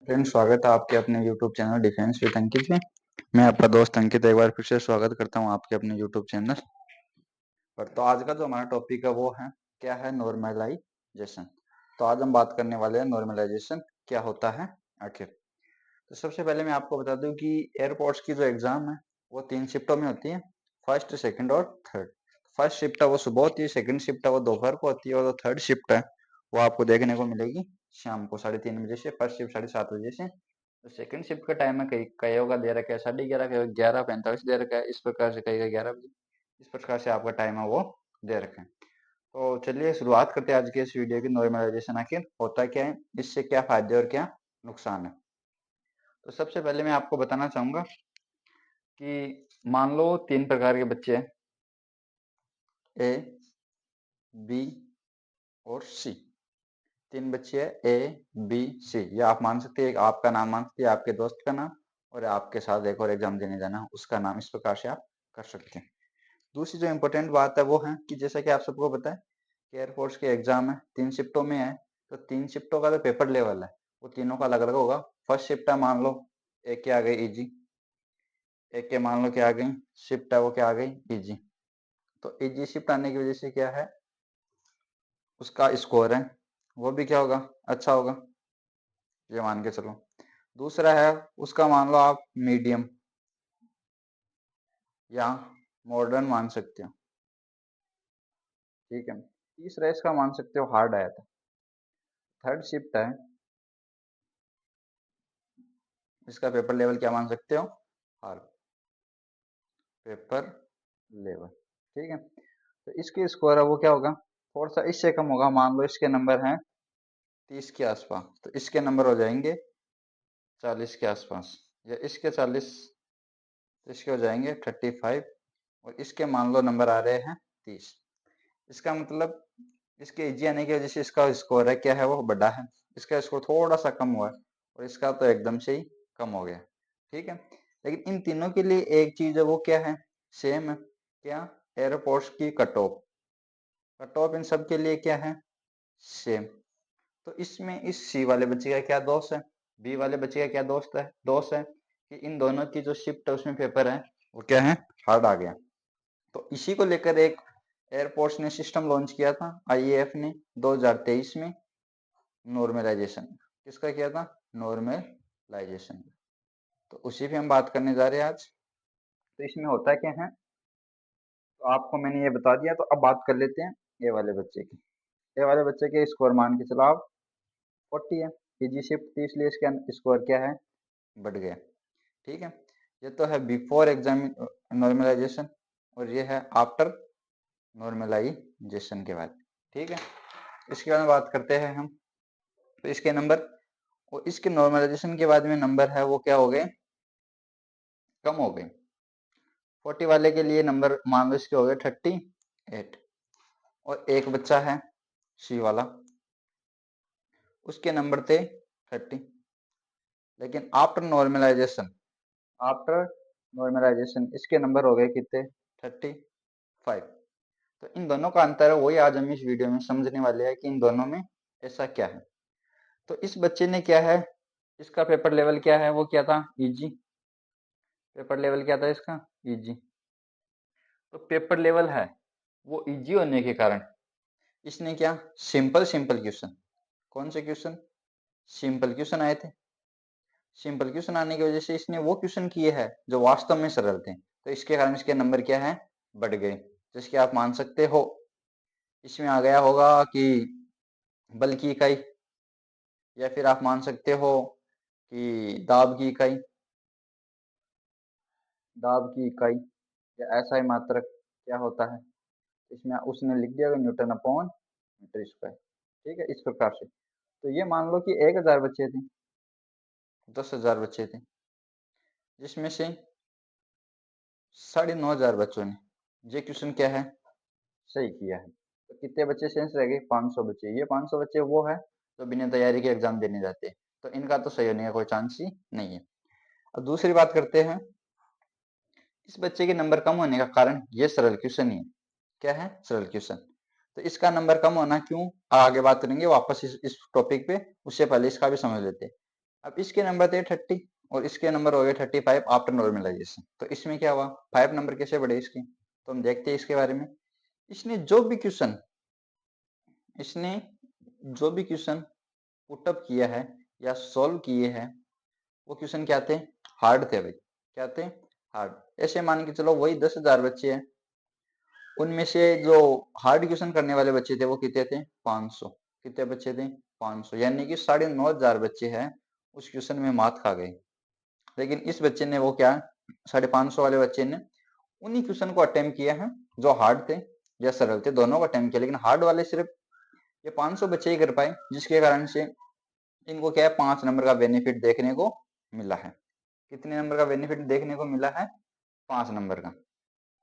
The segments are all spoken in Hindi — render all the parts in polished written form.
फ्रेंड्स, स्वागत है आपके अपने यूट्यूब चैनल डिफेंस विद अंकित में। मैं आपका दोस्त अंकित एक बार फिर से स्वागत करता हूं आपके अपने यूट्यूब चैनल पर। तो आज का जो हमारा टॉपिक है वो है क्या है नॉर्मलाइजेशन। तो आज हम बात करने वाले हैं नॉर्मलाइजेशन क्या होता है आखिर। तो सबसे पहले मैं आपको बता दूं कि एयरपोर्ट्स की जो एग्जाम है वो 3 शिफ्टों में होती है, फर्स्ट, सेकंड और थर्ड। फर्स्ट शिफ्ट है वो सुबह होती है, सेकंड शिफ्ट है वो दोपहर को होती है और जो थर्ड शिफ्ट है वो आपको देखने को मिलेगी शाम को 3:30 बजे से। फर्स्ट शिफ्ट 7:30 बजे से। तो सेकंड शिफ्ट का टाइम है कई कई होगा दे रखा है 11:30, कई 11:45 दे रखा है, इस प्रकार से कई 11 बजे, इस प्रकार से आपका टाइम है वो दे रखा है। तो चलिए शुरुआत करते हैं आज के इस वीडियो की। नॉर्मलाइजेशन आखिर होता क्या है, इससे क्या फायदे और क्या नुकसान है। तो सबसे पहले मैं आपको बताना चाहूंगा कि मान लो 3 प्रकार के बच्चे हैं, ए, बी और सी। 3 बच्चे हैं, ए, बी, सी। या आप मान सकते हैं, आपका नाम मान सकते हैं, आपके दोस्त का नाम, और आपके साथ एक और एग्जाम देने जाना उसका नाम। इस प्रकार से आप कर सकते हैं। दूसरी जो इम्पोर्टेंट बात है वो है कि जैसा कि आप सबको पता है कि एयरफोर्स के एग्जाम है 3 शिफ्टों में है। तो 3 शिफ्टों का जो पेपर लेवल है वो तीनों का अलग अलग होगा। फर्स्ट शिफ्ट है, मान लो एक के आ गई इजी, एक के मान लो क्या आ गई शिफ्ट है वो क्या आ गई इजी। तो इजी शिफ्ट आने की वजह से क्या है, उसका स्कोर है वो भी क्या होगा, अच्छा होगा, ये मान के चलो। दूसरा है उसका मान लो आप मीडियम या मॉडर्न मान सकते हो, ठीक है। तीसरा इसका मान सकते हो हार्ड आया था। थर्ड शिफ्ट है, इसका पेपर लेवल क्या मान सकते हो, हार्ड पेपर लेवल, ठीक है। तो इसके स्कोर है वो क्या होगा, थोड़ा सा इससे कम होगा। मान लो इसके नंबर हैं 30 के आसपास, तो इसके नंबर हो जाएंगे 40 के आसपास, या इसके 40, तो इसके हो जाएंगे 35, और इसके मान लो नंबर आ रहे हैं 30। इसका मतलब इसके इजी आने की वजह से इसका स्कोर है क्या है वो बड़ा है, इसका स्कोर थोड़ा सा कम हुआ है, और इसका तो एकदम से ही कम हो गया, ठीक है। लेकिन इन तीनों के लिए एक चीज है वो क्या है, सेम है। क्या, एयरपोर्ट्स की कट ऑफ, कट ऑफ इन सब के लिए क्या है, सेम। तो इसमें इस सी वाले बच्चे का क्या दोष है, बी वाले बच्चे का क्या दोष है कि इन दोनों की जो शिफ्ट है उसमें पेपर है वो क्या है, हार्ड आ गया। तो इसी को लेकर एक एयरपोर्ट्स ने सिस्टम लॉन्च किया था, आईएएफ ने 2023 में, नॉर्मलाइजेशन। किसका किया था, नॉर्मलाइजेशन। तो उसी पे हम बात करने जा रहे हैं आज। तो इसमें होता क्या है, तो आपको मैंने ये बता दिया। तो अब बात कर लेते हैं ए वाले बच्चे की। ए वाले बच्चे के स्कोर मान के चलो आप 40 है, इजी शिफ्ट थी इसलिए इसका स्कोर क्या है, बढ़ गया, ठीक है। ये तो है बिफोर एग्जाम नॉर्मलाइजेशन, और ये है आफ्टर नॉर्मलाइजेशन के बाद, ठीक है। इसके बाद बात करते हैं हम, तो इसके नंबर, और इसके नॉर्मलाइजेशन के बाद में नंबर है वो क्या हो गए, कम हो गए। 40 वाले के लिए नंबर मान लो इसके हो गए 38, और एक बच्चा है सी वाला, उसके नंबर थे 30। लेकिन आफ्टर नॉर्मलाइजेशन इसके नंबर हो गए कितने, 35। तो इन दोनों का अंतर है वही आज हम इस वीडियो में समझने वाले हैं कि इन दोनों में ऐसा क्या है। तो इस बच्चे ने क्या है, इसका पेपर लेवल क्या है वो क्या था, इजी। पेपर लेवल क्या था इसका, इजी। तो पेपर लेवल है वो इजी होने के कारण इसने क्या, सिंपल सिंपल क्वेश्चन, कौन से क्वेश्चन, सिंपल क्वेश्चन आए थे। सिंपल क्वेश्चन आने की वजह से इसने वो क्वेश्चन किए हैं जो वास्तव में सरल थे, तो इसके कारण इसके नंबर क्या है, बढ़ गए। जिसके आप मान सकते हो इसमें आ गया होगा कि बल की इकाई, या फिर आप मान सकते हो कि दाब की इकाई, दाब की इकाई या ऐसा ही मात्रक क्या होता है, इसमें उसने लिख दिया न्यूटन अपॉन मीटर स्क्वायर, ठीक है, इस प्रकार से। तो ये मान लो कि 1000 बच्चे थे, 10,000 बच्चे थे, जिसमें से 9,500 बच्चों ने ये क्वेश्चन क्या है, सही किया है। तो कितने बच्चे शेष रह गए, 500 बच्चे। ये 500 बच्चे वो है जो बिना तैयारी के एग्जाम देने जाते हैं, तो इनका तो सही होने का कोई चांस ही नहीं है। अब दूसरी बात करते हैं, इस बच्चे के नंबर कम होने का कारण ये सरल क्वेश्चन ही है। क्या है, सरल क्वेश्चन। तो इसका नंबर कम होना क्यों, आगे बात करेंगे वापस इस टॉपिक पे, उससे पहले इसका भी समझ लेते हैं। अब इसके नंबर थे 30 और इसके नंबर हो गए 35 आफ्टर नॉर्मलाइजेशन। तो इसमें क्या हुआ, 5 नंबर कैसे बढ़े इसके, तो हम देखते हैं इसके बारे में। इसने जो भी क्वेश्चन पुटअप किया है या सॉल्व किए हैं वो क्वेश्चन क्या थे, हार्ड थे भाई। क्या थे, हार्ड। ऐसे मान के चलो वही 10,000 बच्चे हैं, उनमें से जो हार्ड क्वेश्चन करने वाले बच्चे थे वो कितने थे, 500। कितने बच्चे थे, 500, यानी कि 9,500 बच्चे हैं उस क्वेश्चन में मात खा गए। लेकिन इस बच्चे ने वो क्या, 550 वाले बच्चे ने उन्हीं क्वेश्चन को अटेम्प्ट किया है जो हार्ड थे या सरल थे, दोनों को अटेम्प्ट किया। लेकिन हार्ड वाले सिर्फ ये 500 बच्चे ही कर पाए, जिसके कारण से इनको क्या है, 5 नंबर का बेनिफिट देखने को मिला है। कितने नंबर का बेनिफिट देखने को मिला है, 5 नंबर का।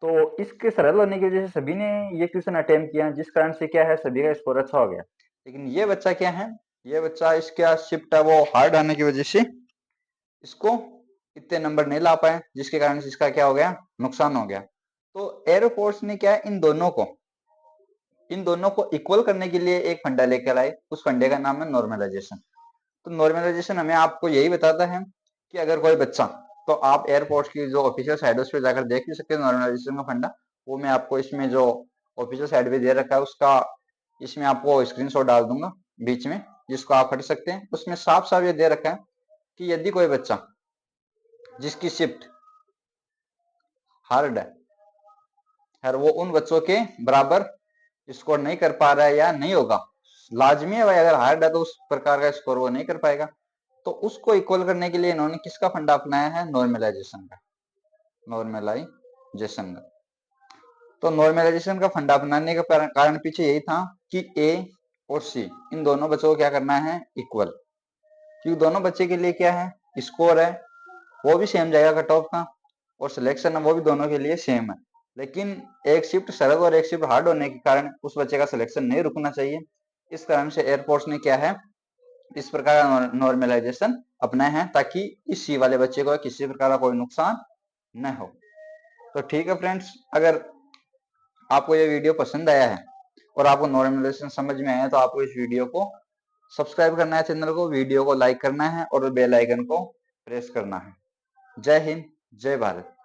तो इसके सरल होने की वजह से सभी ने ये क्वेश्चन अटेम्प्ट किया, जिस कारण से क्या है, सभी का स्कोर अच्छा हो गया। लेकिन ये बच्चा क्या है, ये बच्चा इसका शिफ्ट है वो हार्ड आने की वजह से इसको इतने नंबर नहीं ला पाए, जिसके कारण से इसका क्या हो गया, नुकसान हो गया। तो एयरफोर्स ने क्या है, इन दोनों को इक्वल करने के लिए एक फंडा लेकर आए। उस फंडे का नाम है नॉर्मलाइजेशन। तो नॉर्मलाइजेशन हमें आपको यही बताता है कि अगर कोई बच्चा, तो आप एयरपोर्ट की जो ऑफिशियल साइट है उस पर जाकर देख भी सकते हैं नॉर्मलाइजेशन का फंडा। वो मैं आपको इसमें जो ऑफिशियल साइट पे दे रखा है उसका, इसमें आपको स्क्रीनशॉट डाल दूंगा बीच में, जिसको आप पढ़ सकते हैं। उसमें साफ साफ ये दे रखा है कि यदि कोई बच्चा जिसकी शिफ्ट हार्ड है वो उन बच्चों के बराबर स्कोर नहीं कर पा रहा है या नहीं होगा, लाजमी है भाई, अगर हार्ड है तो उस प्रकार का स्कोर वो नहीं कर पाएगा। तो उसको इक्वल करने के लिए इन्होंने किसका फंडा अपनाया है, नॉर्मलाइजेशन का। नॉर्मलाइजेशन का, तो नॉर्मलाइजेशन का फंडा अपनाने का कारण पीछे यही था कि ए और सी इन दोनों बच्चों को क्या करना है, इक्वल। क्योंकि दोनों बच्चे के लिए क्या है, स्कोर है वो भी सेम जाएगा कट ऑफ का, और सिलेक्शन है वो भी दोनों के लिए सेम है। लेकिन एक शिफ्ट सरल और एक शिफ्ट हार्ड होने के कारण उस बच्चे का सिलेक्शन नहीं रुकना चाहिए। इस कारण से एयरफोर्स ने क्या है, इस प्रकार का नॉर्मलाइजेशन अपनाए हैं, ताकि इस सी वाले बच्चे को किसी प्रकार का कोई नुकसान न हो। तो ठीक है फ्रेंड्स, अगर आपको ये वीडियो पसंद आया है और आपको नॉर्मलाइजेशन समझ में आया तो आपको इस वीडियो को सब्सक्राइब करना है, चैनल को, वीडियो को लाइक करना है और बेल आइकन को प्रेस करना है। जय हिंद, जय भारत।